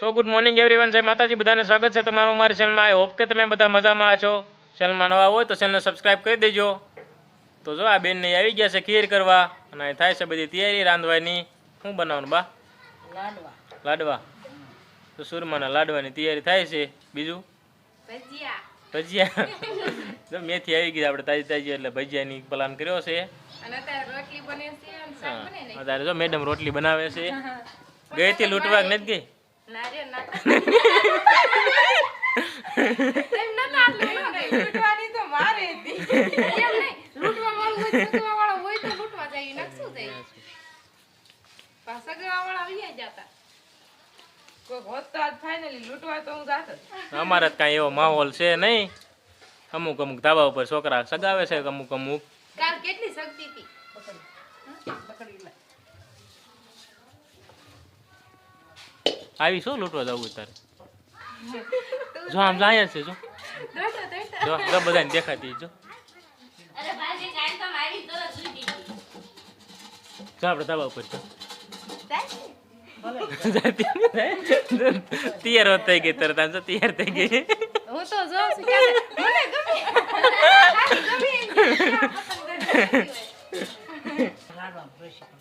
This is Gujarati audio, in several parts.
સો ગુડ મોર્નિંગ એવરીવન, જય માતાજી, બધાને સ્વાગત છે તમારું અમારી ચેનલમાં. આઈ હોપ કે તમે બધા મજામાં છો. ચેનલમાં નવા હોય તો ચેનલને સબસ્ક્રાઇબ કરી દેજો. તો જો આ બેનને આવી ગયા છે ખીર કરવા અને થાય છે બધી તૈયારી રાંધવાની. શું બનાવવાનું બા? લાડવા. લાડવા. તો સુરમાના લાડવાની તૈયારી થાય છે. બીજું ભજીયા. ભજીયા. જો મેથી આવી ગઈ આપણે તાજી તાજી, એટલે ભજીયાની પ્લાન કર્યો છે. અને અત્યારે રોટલી બને છે અને શાક બને ને. અત્યારે જો મેડમ રોટલી બનાવે છે. ગઈ હતી લૂંટવા નથી ગઈ? ના રે ના. એમ નતા લૂંટવાની તો મારે હતી. એમ નહીં, લૂંટવા વાળું હોય, સગવા વાળો હોય તો લૂંટવા જાય, નકશું જાય. સગવા વાળા અહીંયા જતા. કોઈ હોત તો આજ ફાઇનલી લૂંટવા તો હું જાત જ. અમારે તો કાંઈ એવો માહોલ છે નહીં. અમુક અમુક ધાબા ઉપર છોકરા સગાવે છે, અમુક અમુક. કાલ કેટલી શક્તિ હતી. આવી શું લૂંટવા જવું તારે? જો આમ જાય છે, જો જો જો બધાને દેખાતી જો. અરે ભાઈ કાઈ તો આવી તો લૂંટી ગઈ. જો આપણે ધાબા ઉપર જો. તૈયાર થઈ ગઈ તરત, આમ જો તૈયાર થઈ ગઈ. હું તો જોઉં છું કે મને ગમે.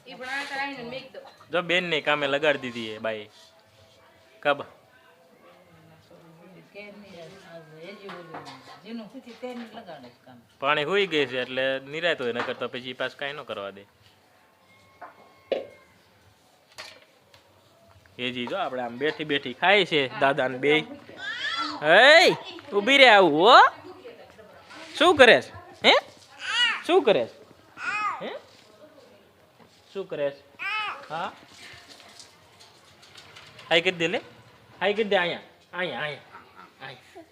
ઈ બના કરાઈને મેક દો. જો બેન ને કામે લગાડી દીધી એ બાઈ. કબ પાણી હોઈ ગઈ છે એટલે નિરાત હોય, નકર તો પછી પાસ કાંઈ ન કરવા દે. હેજી જો આપણે આમ બેઠી બેઠી ખાય છે દાદા ને બે. હે ઊભી રે, આવું હો. શું કરે છે? હે શું કરે છે? હે શું કરે છે? હા હાઈ કરી દે, લે હાઈ કરી દે. અહીંયા અહીંયા અહીંયા અહીંયા.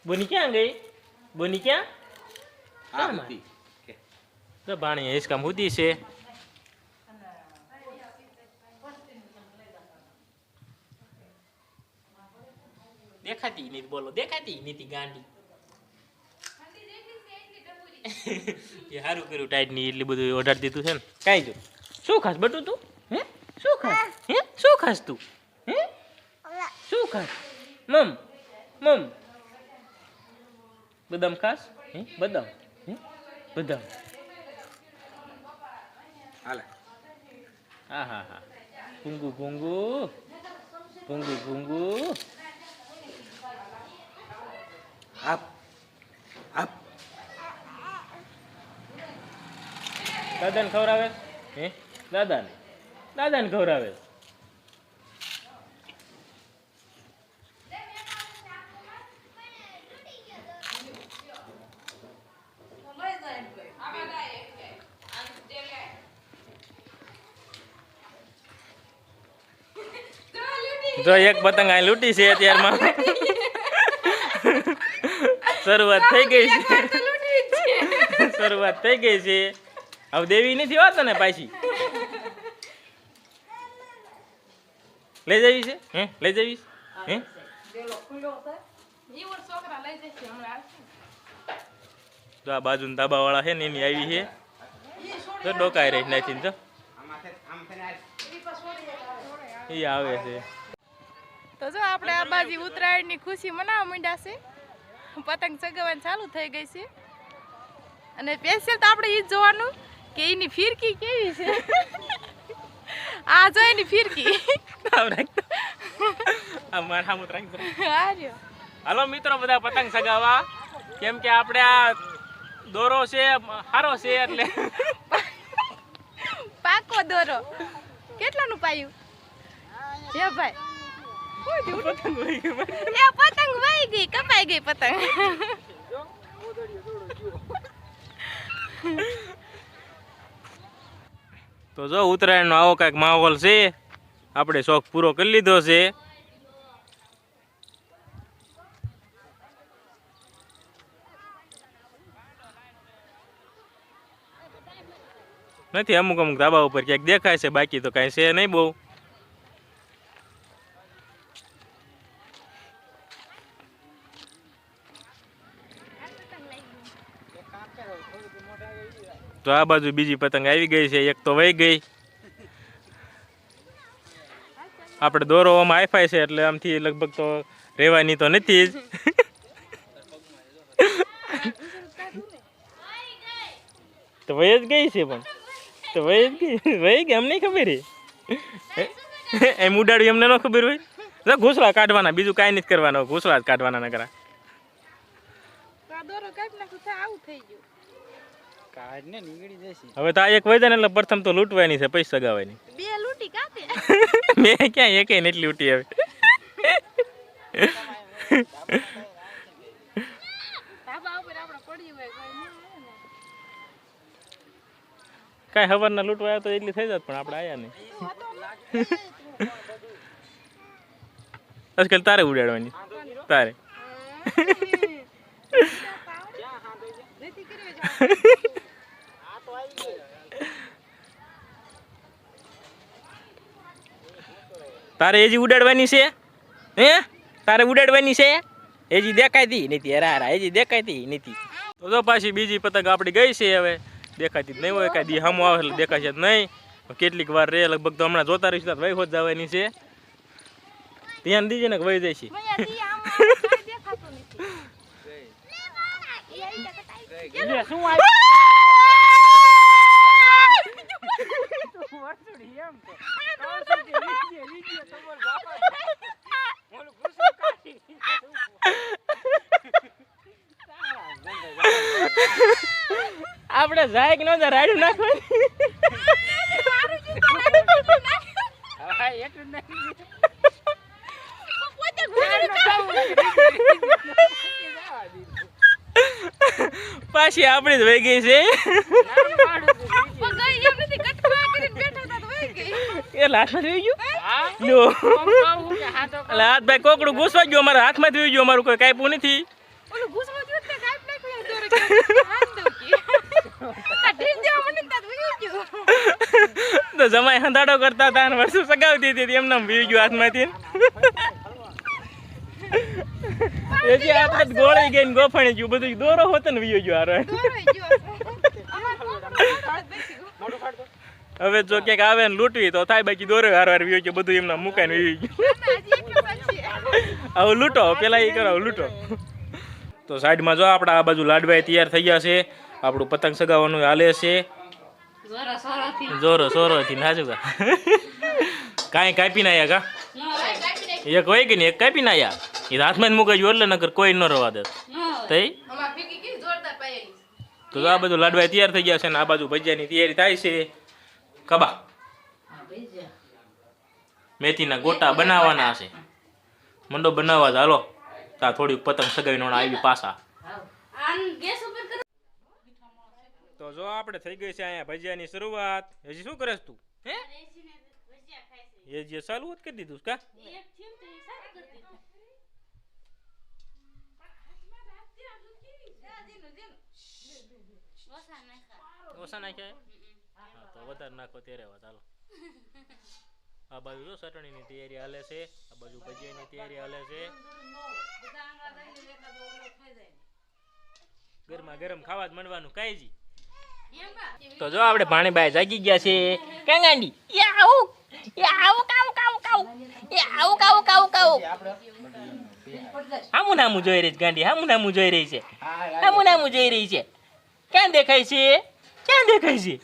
બોની ક્યાં ગઈ? બોની ક્યાં? તો ભાણી હિસકામ હુદી છે. દેખાતી નહીં, બોલો દેખાતી નીતિ ગાંડી. એ સારું કર્યું ટાઈટ ની એટલી બધું ઓઢાડી દીધું છે ને. કાંઈ જો શું ખાસ બટુ તું? હે શું ખાસ? હે શું ખાસ તું? હે શું ખાસ? મમ મમ બદામ ખાસ? હે બદામ? હે બદામ. હાલે. હા હા હા. ભૂંગુ ભૂંગુ ભૂંગુ ભૂંગુ. આપ આપ. દાદાને ખવડાવે? હે દાદાને દાદાને ખવડાવે? જો એક પતંગ આ લૂંટી છે અત્યારમાં. શરૂઆત થઈ ગઈ છે. શરૂઆત થઈ ગઈ છે. હવે દેવી નથી વાત ને પાછી. લઈ જવી છે? હે લઈ જવી? હે તો આ બાજુ ધાબા વાળા છે ને એની આવી છે. તો ડોકાઈ રહી નાખીને જો એ આવે છે. તો જો આપણે આ બાજુ ઉત્તરાયણની ખુશી મનાવવા માંડ્યા છે. પતંગ ચગાવવાની ચાલુ થઈ ગઈ છે અને સ્પેશિયલ તો આપણે ઈ જ જોવાનું કે એની ફિરકી કેવી છે. આ જો એની ફિરકી. હાલો મિત્રો બધા પતંગ ચગાવવા, કેમ કે આપણે આ દોરો છે સારો છે એટલે. પાકો દોરો કેટલાનું પાયું? હે ભાઈ પતંગ વહી ગઈ. એ પતંગ વહી ગઈ, કપાઈ ગઈ પતંગ. તો જો ઉત્તરાયણ નો આવો કઈક માહોલ છે. આપણે શોખ પૂરો કરી લીધો છે. નથી અમુક અમુક ધાબા ઉપર ક્યાંક દેખાય છે, બાકી તો કઈ છે નહીં બહુ. તો આ બાજુ બીજી પતંગ આવી ગઈ છે, એક તો વહી ગઈ. આપણે દોરો આમાં હાઈફાઈ છે એટલે આમથી લગભગ તો રહેવાની તો નથી જ. તો વહી જ ગઈ છે પણ તો વહી ગઈ અમને ખબર હે એમ ઉડાડ્યું એમને ન ખબર હોય. ઘૂસડા કાઢવાના, બીજું કાંઈ નથી કરવાનું, ઘૂસડા જ કાઢવાના ન કરા. હવે તો આ એક વૈદન એટલે પ્રથમ તો લૂંટવાની છે, પૈસા સગાવાની. બે લૂંટી કાપે. મેં ક્યાં એકે ને એટલી લૂંટી હવે. કાંઈ હવારના લૂંટવા આવ્યા તો એટલી થઈ જાત પણ આપણે આયા નહીં. આજકાલ તારે ઉડાડવાની તારે. તારે એજી ઉડાડવાની છે હે? તારે ઉડાડવાની છે એજી દેખાતી નથી. હરા એજી દેખાતી નથી. તો જો પાછી બીજી પતંગ આપણી ગઈ છે. હવે દેખાતી જ નહીં હોય, કાંઈ દી સામું આવે એટલે દેખાશે જ નહીં. કેટલીક વાર રે, લગભગ તો હમણાં જોતા રહીશું વહી હોત જવાની છે. ધ્યાન દીજે ને વહી જાય છે. આપણે જાય કે ન જાય રાડ્યું નાખવાનું. પાછી આપણી જ વહી ગઈ છે. હાથ ભાઈ કોકડું ઘૂસવા ગયું, અમારા હાથમાં થઈ ગયું, અમારું કોઈ કાપ્યું નથી. તો જમાઈ હંધાડો કરતા હતા અને વર્ષો સગાવતી હતી, એમને વી ગયું હાથમાંથી. એજી આપણે ગોળી ગઈ ને ગોફણી ગયું બધું, દોરો હોતો ને વીયો ગયો હારો. હવે જો ક્યાંક આવે ને લૂંટવી તો થાય, બાકી દોરો હારવાર વીયો ગયો બધું એમના મુકાઈને વીયો ગયું. આવું લૂંટો પેલા એ કરો લૂંટો. તો સાઈડમાં જો આપણા આ બાજુ લાડવા તૈયાર થઈ ગયા છે. આપણું પતંગ સગાવવાનું હાલે છે જોરો સોરોથી નાજુકા. કાંઈ કાપી ના આયા કા? એક હોય કે નહીં, એક કાપી ના આયા. એ હાથમાં જ મુકાઈ ગયું એટલે નકર કોઈ ન રવા દે. તો આ બધું લાડવા તૈયાર થઈ ગયા છે ને આ બાજુ ભજીયાની તૈયારી થાય છે. કબા મેથીના ગોટા બનાવવાના છે. મંડો બનાવવા જ હાલો. તા થોડીક પતંગ સગાવીને આવી પાછા. તો જો આપણે થઈ ગઈ છે અહીંયા ભજીયાની શરૂઆત. હજી શું કરે તું? હે એ જે ચાલુ જ કરી દીધું કા? ઓછા નાખ્યા? હા તો વધારે નાખો ત્યારે વાત હાલો. આ બાજુ જો ચટણીની તૈયારી હાલે છે, આ બાજુ ભજીયાની તૈયારી હાલે છે. ગરમા ગરમ ખાવા જ મળવાનું કાંઈ. તો જો આપણે ભાણીબાઈ જાગી ગયા છે. કાંગાંડી હામું નામું જોઈ રહી છે. ગાંડી હામું નામું જોઈ રહી છે. હામું નામું જોઈ રહી છે. ક્યાં દેખાય છે? ક્યાં દેખાય છે?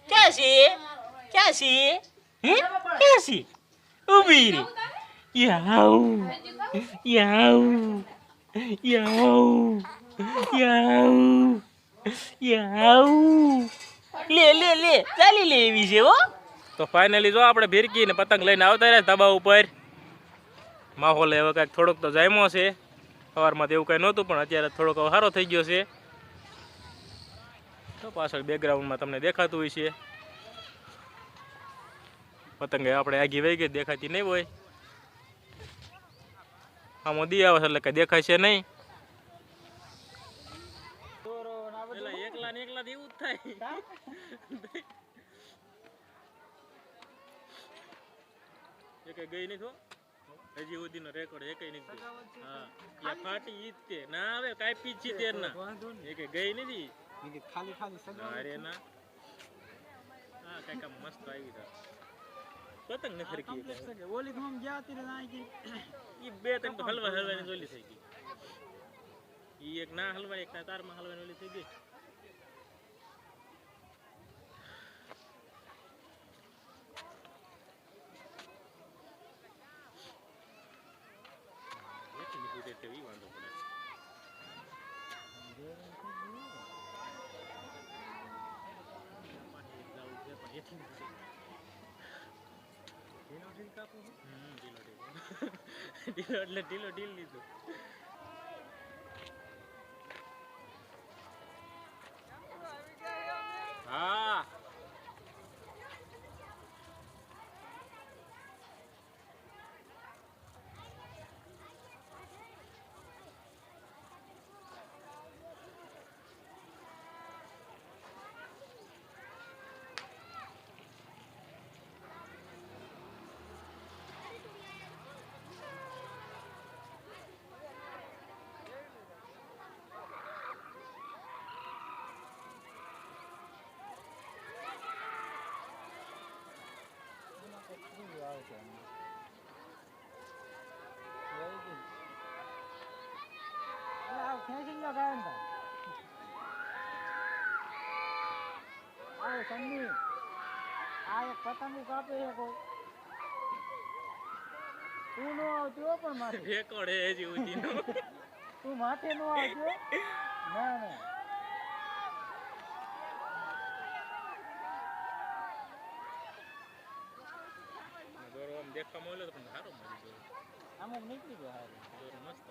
ક્યાં છે? ક્યાં છે? હે ક્યાં છે? ઊભી રે. યાઉ યાઉ યાઉ યાઉ યાઉ. લે લે લે ચાલી લે એવી છે હો. તો ફાઇનલી જો આપણે ભીરકી ને પતંગ લઈને આવતા રહ્યા ધાબા ઉપર. માહોલ હવે કાંઈક થોડોક તો જામ્યો છે. સવારમાં તો એવું કાંઈ નહોતું પણ અત્યારે થોડોક સારો થઈ ગયો છે. તો પાછળ બેકગ્રાઉન્ડમાં તમને દેખાતું હોય છે. પતંગ આપણે આગી વહી ગઈ દેખાતી નહીં હોય. આમાં દી આવે એટલે કઈ દેખાય છે નહીં. એકલા ને એકલા એવું જ થાય. ગઈ નહીં હજી સુધીનો રેકોર્ડ એકઈ નથી. હા યા ફાટી ઈ જ તે ના આવે કાપી જ છે ના એક ગઈ નથી ખાલી ખાલી અરે ના. હા કઈક આમ મસ્ત આવી છે પતંગ નથી સરકી ઓલી તો આમ ગયા તીરે ના આવી ઈ બે ત્રણ તો હલવાની ઓલી થઈ ગઈ ઈ એક ના હલવાય એક ના તારમાં હલવાની ઓલી થઈ ગઈ ઈ વાંધો પડે ઢીલો લીધું હા ખેંચી લગાવે ને આવો સન્ની આ એક પતંગ કાપે છે કોઈ તું નો આવજો પણ માથે રેકોર્ડ હે હજી ઉધીનો તું માથે નો આવજો ના ના દોરો આમ દેખવા મળ્યો તો પણ સારો મળી ગયો અમુક નીકળી ગયો હારે દોરો મસ્ત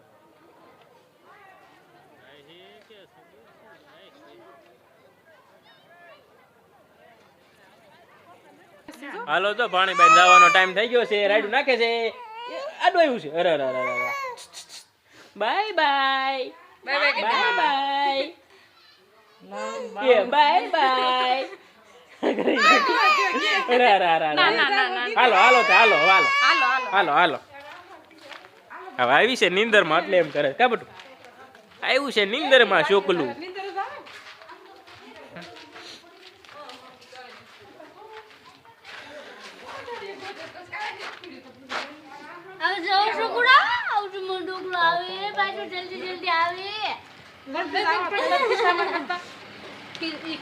આ હે કે હાલો તો પાણી બાઈ જવાનો ટાઈમ થઈ ગયો છે રાઈડ નાખે છે આડું આવ્યું છે અરે અરે અરે બાય બાય બાય બાય એ બાય બાય અરે અરે અરે હાલો હાલો તો હાલો હાલો હાલો હાલો હવે આવી છે નીંદર માં એટલે એમ કરે કા બટુ આવ્યું છે નીંદર માં છોકલું હવે જાઓ છોકરા આવજો મોઢું આવે પાછું જલ્દી જલ્દી આવે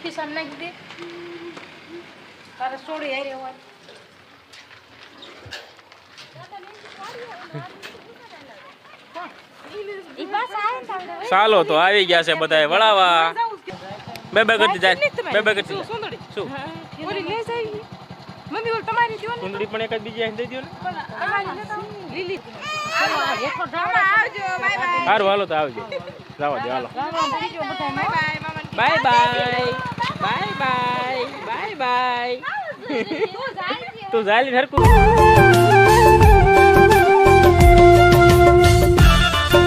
ખિસ્સામાં નાખી દે તારે છોડી આવી રહ્યો ચાલો તો આવી ગયા છે બધા વળાવા બે બે કરતી જાય બે બે કરતી સુંદરી શું ઓલી લે જાય મમ્મી ઓલ તમારી દો ને સુંદરી પણ એક જ બીજી અહીં દઈ દો ને તમારી લેતા લીલી આવજો બાય બાય સારું હાલો તો આવજો જવા દે હાલો બાય બાય મામા bye bye bye bye bye bye તું જાય હરકું